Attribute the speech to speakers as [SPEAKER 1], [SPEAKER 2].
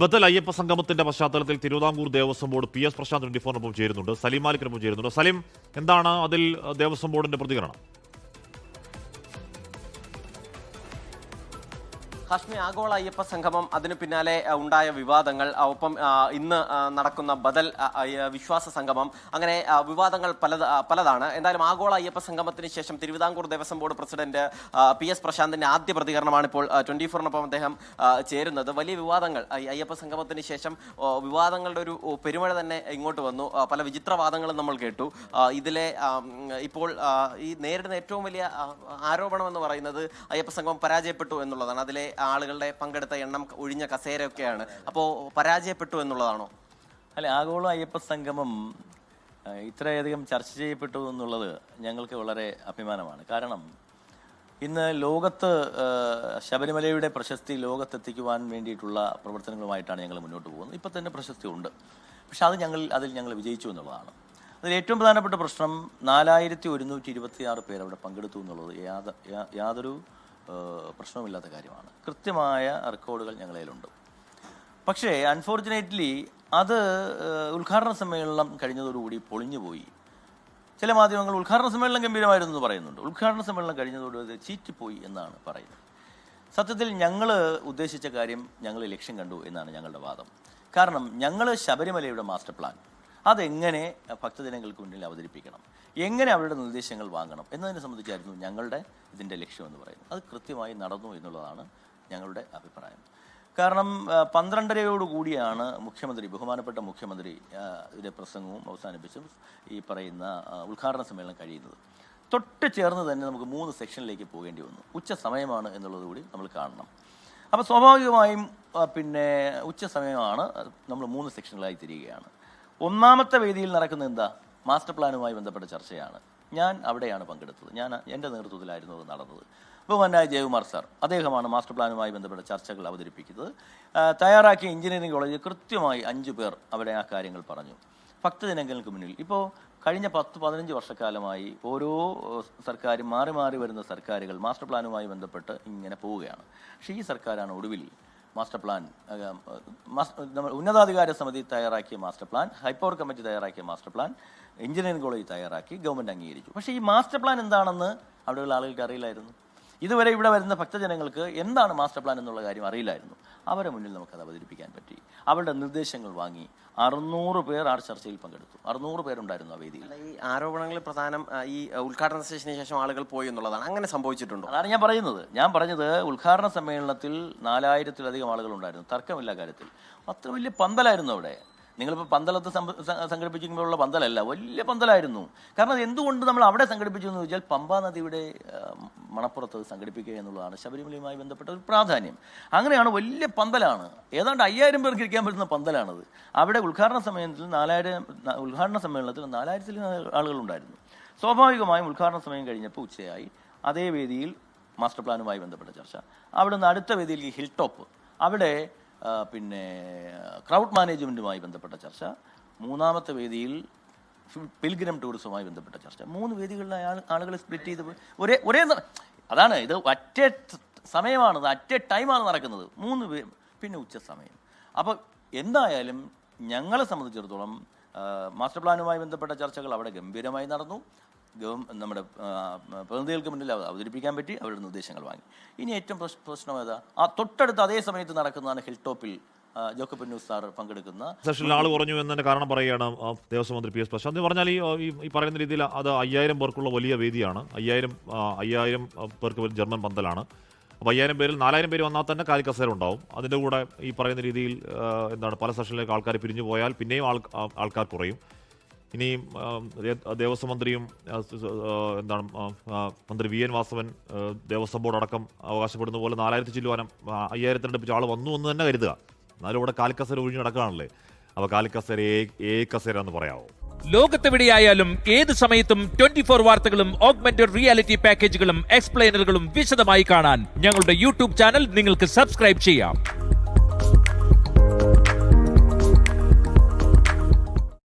[SPEAKER 1] ബദൽ അയ്യപ്പ സംഗമത്തിന്റെ പശ്ചാത്തലത്തിൽ Thiruvithamkoor Devaswom board PS Prashant 24-നൊപ്പം ചേരുന്നുണ്ട്, സലീം മാലിക്കിനൊപ്പം ചേരുന്നുണ്ട്. സലീം, എന്താണ് അതിൽ ദേവസ്വം ബോർഡിന്റെ പ്രതികരണം?
[SPEAKER 2] ഹാഷ്മി, ആഗോള അയ്യപ്പ സംഗമം, അതിനു പിന്നാലെ ഉണ്ടായ വിവാദങ്ങൾ, ഒപ്പം ഇന്ന് നടക്കുന്ന ബദൽ വിശ്വാസ സംഗമം, അങ്ങനെ വിവാദങ്ങൾ പലതാണ്. എന്തായാലും ആഗോള അയ്യപ്പ സംഗമത്തിന് ശേഷം Thiruvithamkoor Devaswom board president PS പ്രശാന്തിന്റെ ആദ്യ പ്രതികരണമാണ് ഇപ്പോൾ 24-നൊപ്പം അദ്ദേഹം ചേരുന്നത്. വലിയ വിവാദങ്ങൾ അയ്യപ്പ സംഗമത്തിന് ശേഷം വിവാദങ്ങളുടെ ഒരു പെരുമഴ തന്നെ ഇങ്ങോട്ട് വന്നു. പല വിചിത്രവാദങ്ങളും നമ്മൾ കേട്ടു. ഇതിലെ ഇപ്പോൾ ഈ നേരിടുന്ന ഏറ്റവും വലിയ ആരോപണം എന്ന് പറയുന്നത് അയ്യപ്പ സംഗമം പരാജയപ്പെട്ടു എന്നുള്ളതാണ്. അതിലെ ആളുകളുടെ പങ്കെടുത്ത എണ്ണം, ഒഴിഞ്ഞ കസേരയൊക്കെയാണ്. അപ്പോൾ പരാജയപ്പെട്ടു എന്നുള്ളതാണോ?
[SPEAKER 3] അല്ല, ആഗോള അയ്യപ്പ സംഗമം ഇത്രയധികം ചർച്ച ചെയ്യപ്പെട്ടു എന്നുള്ളത് ഞങ്ങൾക്ക് വളരെ അഭിമാനമാണ്. കാരണം ഇന്ന് ലോകത്ത് ശബരിമലയുടെ പ്രശസ്തി ലോകത്തെത്തിക്കുവാൻ വേണ്ടിയിട്ടുള്ള പ്രവർത്തനങ്ങളുമായിട്ടാണ് ഞങ്ങൾ മുന്നോട്ട് പോകുന്നത്. ഇപ്പം തന്നെ പ്രശസ്തി ഉണ്ട്, പക്ഷെ അതിൽ ഞങ്ങൾ വിജയിച്ചു എന്നുള്ളതാണ്. അതിൽ ഏറ്റവും പ്രധാനപ്പെട്ട പ്രശ്നം 4126 പേർ അവിടെ പങ്കെടുത്തു എന്നുള്ളത് യാതൊരു പ്രശ്നമില്ലാത്ത കാര്യമാണ്. കൃത്യമായ റെക്കോർഡുകൾ ഞങ്ങളതിലുണ്ട്. പക്ഷേ അൺഫോർച്ചുനേറ്റ്ലി അത് ഉദ്ഘാടന സമ്മേളനം കഴിഞ്ഞതോടുകൂടി പൊളിഞ്ഞുപോയി. ചില മാധ്യമങ്ങൾ ഉദ്ഘാടന സമ്മേളനം ഗംഭീരമായിരുന്നു എന്ന് പറയുന്നുണ്ട്. ഉദ്ഘാടന സമ്മേളനം കഴിഞ്ഞതോടുകൂടി അത് ചീറ്റിപ്പോയി എന്നാണ് പറയുന്നത്. സത്യത്തിൽ ഞങ്ങൾ ഉദ്ദേശിച്ച കാര്യം ഞങ്ങൾ ലക്ഷ്യം കണ്ടു എന്നാണ് ഞങ്ങളുടെ വാദം. കാരണം ഞങ്ങൾ ശബരിമലയുടെ മാസ്റ്റർ പ്ലാൻ അതെങ്ങനെ ഭക്തജനങ്ങൾക്ക് മുന്നിൽ അവതരിപ്പിക്കണം, എങ്ങനെ അവരുടെ നിർദ്ദേശങ്ങൾ വാങ്ങണം എന്നതിനെ സംബന്ധിച്ചായിരുന്നു ഞങ്ങളുടെ ഇതിൻ്റെ ലക്ഷ്യം എന്ന് പറയുന്നത്. അത് കൃത്യമായി നടന്നു എന്നുള്ളതാണ് ഞങ്ങളുടെ അഭിപ്രായം. കാരണം 12:30 മുഖ്യമന്ത്രി, ബഹുമാനപ്പെട്ട മുഖ്യമന്ത്രി ഇതിൻ്റെ പ്രസംഗവും അവസാനിപ്പിച്ചും ഈ പറയുന്ന ഉദ്ഘാടന സമ്മേളനം കഴിയുന്നത്. തൊട്ട് ചേർന്ന് തന്നെ നമുക്ക് 3 സെക്ഷനിലേക്ക് പോകേണ്ടി വന്നു. ഉച്ച സമയമാണ് എന്നുള്ളത് കൂടി നമ്മൾ കാണണം. അപ്പോൾ സ്വാഭാവികമായും പിന്നെ ഉച്ച സമയമാണ്, നമ്മൾ 3 സെക്ഷനുകളായി തിരിയുകയാണ്. ഒന്നാമത്തെ വേദിയിൽ നടക്കുന്നത് എന്താ? മാസ്റ്റർ പ്ലാനുമായി ബന്ധപ്പെട്ട ചർച്ചയാണ്. ഞാൻ അവിടെയാണ് പങ്കെടുത്തത്. എൻ്റെ നേതൃത്വത്തിലായിരുന്നു അത് നടന്നത്. ബഹുമാനായ ജയകുമാർ സാർ, അദ്ദേഹമാണ് മാസ്റ്റർ പ്ലാനുമായി ബന്ധപ്പെട്ട ചർച്ചകൾ അവതരിപ്പിക്കുന്നത്. തയ്യാറാക്കിയ എഞ്ചിനീയറിംഗ് കോളേജിൽ കൃത്യമായി 5 പേർ അവിടെ ആ കാര്യങ്ങൾ പറഞ്ഞു. ഭക്തജനങ്ങൾക്ക് മുന്നിൽ ഇപ്പോൾ കഴിഞ്ഞ 10-15 വർഷക്കാലമായി ഓരോ സർക്കാരും മാറി മാറി വരുന്ന സർക്കാരുകൾ മാസ്റ്റർ പ്ലാനുമായി ബന്ധപ്പെട്ട് ഇങ്ങനെ പോവുകയാണ്. പക്ഷേ ഈ സർക്കാരാണ് ഒടുവിൽ മാസ്റ്റർ പ്ലാൻ, നമ്മൾ ഉന്നതാധികാര സമിതി തയ്യാറാക്കിയ മാസ്റ്റർ പ്ലാൻ, ഹൈപ്പവർ കമ്മിറ്റി തയ്യാറാക്കിയ മാസ്റ്റർ പ്ലാൻ, എഞ്ചിനീയറിംഗ് കോളേജ് തയ്യാറാക്കി ഗവൺമെൻറ് അംഗീകരിച്ചു. പക്ഷേ ഈ മാസ്റ്റർ പ്ലാൻ എന്താണെന്ന് അവിടെയുള്ള ആളുകൾക്ക് അറിയില്ലായിരുന്നു. ഇതുവരെ ഇവിടെ വരുന്ന ഭക്തജനങ്ങൾക്ക് എന്താണ് മാസ്റ്റർ പ്ലാൻ എന്നുള്ള കാര്യം അറിയില്ലായിരുന്നു. അവരെ മുന്നിൽ നമുക്കത് അവതരിപ്പിക്കാൻ പറ്റി. അവരുടെ നിർദ്ദേശങ്ങൾ വാങ്ങി. 600 പേർ ആ ചർച്ചയിൽ പങ്കെടുത്തു. 600 പേരുണ്ടായിരുന്നു ആ വേദിയിൽ.
[SPEAKER 2] ഈ ആരോപണങ്ങളിൽ പ്രധാനം ഈ ഉദ്ഘാടന സെഷന് ശേഷം ആളുകൾ പോയി എന്നുള്ളതാണ്. അങ്ങനെ സംഭവിച്ചിട്ടുണ്ടോ?
[SPEAKER 3] അതാണ് ഞാൻ പറഞ്ഞത് ഉദ്ഘാടന സമ്മേളനത്തിൽ 4000-ത്തിലധികം ആളുകൾ ഉണ്ടായിരുന്നു. തർക്കമില്ല കാര്യത്തിൽ. അത്ര വലിയ പന്തലായിരുന്നു അവിടെ. നിങ്ങളിപ്പോൾ പന്തലത്ത് സംഘടിപ്പിക്കുമ്പോഴുള്ള പന്തലല്ല, വലിയ പന്തലായിരുന്നു. കാരണം അത് എന്തുകൊണ്ട് നമ്മൾ അവിടെ സംഘടിപ്പിച്ചു എന്ന് ചോദിച്ചാൽ പമ്പാ നദിയുടെ മണപ്പുറത്ത് സംഘടിപ്പിക്കുക എന്നുള്ളതാണ് ശബരിമലയുമായി ബന്ധപ്പെട്ട ഒരു പ്രാധാന്യം. അങ്ങനെയാണ്, വലിയ പന്തലാണ്. ഏതാണ്ട് 5000 പേർക്ക് ഇരിക്കാൻ പറ്റുന്ന പന്തലാണത്. അവിടെ ഉദ്ഘാടന സമ്മേളനത്തിൽ 4000 ആളുകളുണ്ടായിരുന്നു. സ്വാഭാവികമായും ഉദ്ഘാടന സമയം കഴിഞ്ഞപ്പോൾ ഉച്ചയായി. അതേ വേദിയിൽ മാസ്റ്റർ പ്ലാനുമായി ബന്ധപ്പെട്ട ചർച്ച. അവിടെ നിന്ന് അടുത്ത വേദിയിൽ ഹിൽ ടോപ്പ്, അവിടെ പിന്നെ ക്രൗഡ് മാനേജ്മെൻറ്റുമായി ബന്ധപ്പെട്ട ചർച്ച. മൂന്നാമത്തെ വേദിയിൽ പിൽഗ്രിം ടൂറിസവുമായി ബന്ധപ്പെട്ട ചർച്ച. 3 വേദികളിലെ ആളുകളെ സ്പ്ലിറ്റ് ചെയ്ത് ഒരേ അതാണ് ഇത്. ഒറ്റ സമയമാണ്, അറ്റ ടൈമാണ് നടക്കുന്നത്. 3 പിന്നെ ഉച്ച സമയം. അപ്പോൾ എന്തായാലും ഞങ്ങളെ സംബന്ധിച്ചിടത്തോളം മാസ്റ്റർ പ്ലാനുമായി ബന്ധപ്പെട്ട ചർച്ചകൾ അവിടെ ഗംഭീരമായി നടന്നു. നമ്മുടെ പ്രതിനിധികൾക്ക് മുന്നിൽ അവതരിപ്പിക്കാൻ പറ്റി. അവരുടെ നിർദ്ദേശങ്ങൾ വാങ്ങി. ഇനി ഏറ്റവും പ്രശ്നം ഏതാ? ആ തൊട്ടടുത്ത് അതേ സമയത്ത് നടക്കുന്നതാണ് ഹിൽ ടോപ്പിൽ ജോക്കബ് ന്യൂസ് സാർ പങ്കെടുക്കുന്ന
[SPEAKER 1] സെഷനിൽ ആൾ കുറഞ്ഞു എന്നതിന്റെ കാരണം പറയുകയാണ് ദേവസ്വം മന്ത്രി PS പ്രശാന്ത്. പറഞ്ഞാൽ ഈ പറയുന്ന രീതിയിൽ അത് 5000 പേർക്കുള്ള വലിയ വേദിയാണ്. 5000 പേർക്ക് ജർമ്മൻ പന്തലാണ്. അപ്പോൾ 5000 പേരിൽ 4000 പേര് വന്നാൽ തന്നെ കാലിക്കസേര ഉണ്ടാവും. അതിൻ്റെ കൂടെ ഈ പറയുന്ന രീതിയിൽ പല സെഷനിലേക്ക് ആൾക്കാർ പിരിഞ്ഞു പോയാൽ പിന്നെയും ആൾക്കാർ കുറയും. ഇനിയും ദേവസ്വം മന്ത്രിയും മന്ത്രി VN വാസവൻ ദേവസ്വം ബോർഡ് അടക്കം അവകാശപ്പെടുന്ന പോലെ 4000 ചില്ലുവാനം 5000 അടുപ്പിച്ച് ആൾ വന്നു എന്ന് തന്നെ കരുതുക. എന്നാലും ഇവിടെ കാലിക്കസേര ഒഴിഞ്ഞു നടക്കുകയാണല്ലേ. അപ്പോൾ കാലിക്കസേര കസേര എന്ന് പറയാമോ?
[SPEAKER 4] ലോകത്തെവിടെയായാലും ഏത് സമയത്തും 24 വാർത്തകളും ഓഗ്മെന്റഡ് റിയാലിറ്റി പാക്കേജുകളും എക്സ്പ്ലെയിനറുകളും വിശദമായി കാണാൻ ഞങ്ങളുടെ YouTube ചാനൽ നിങ്ങൾക്ക് സബ്സ്ക്രൈബ് ചെയ്യാം.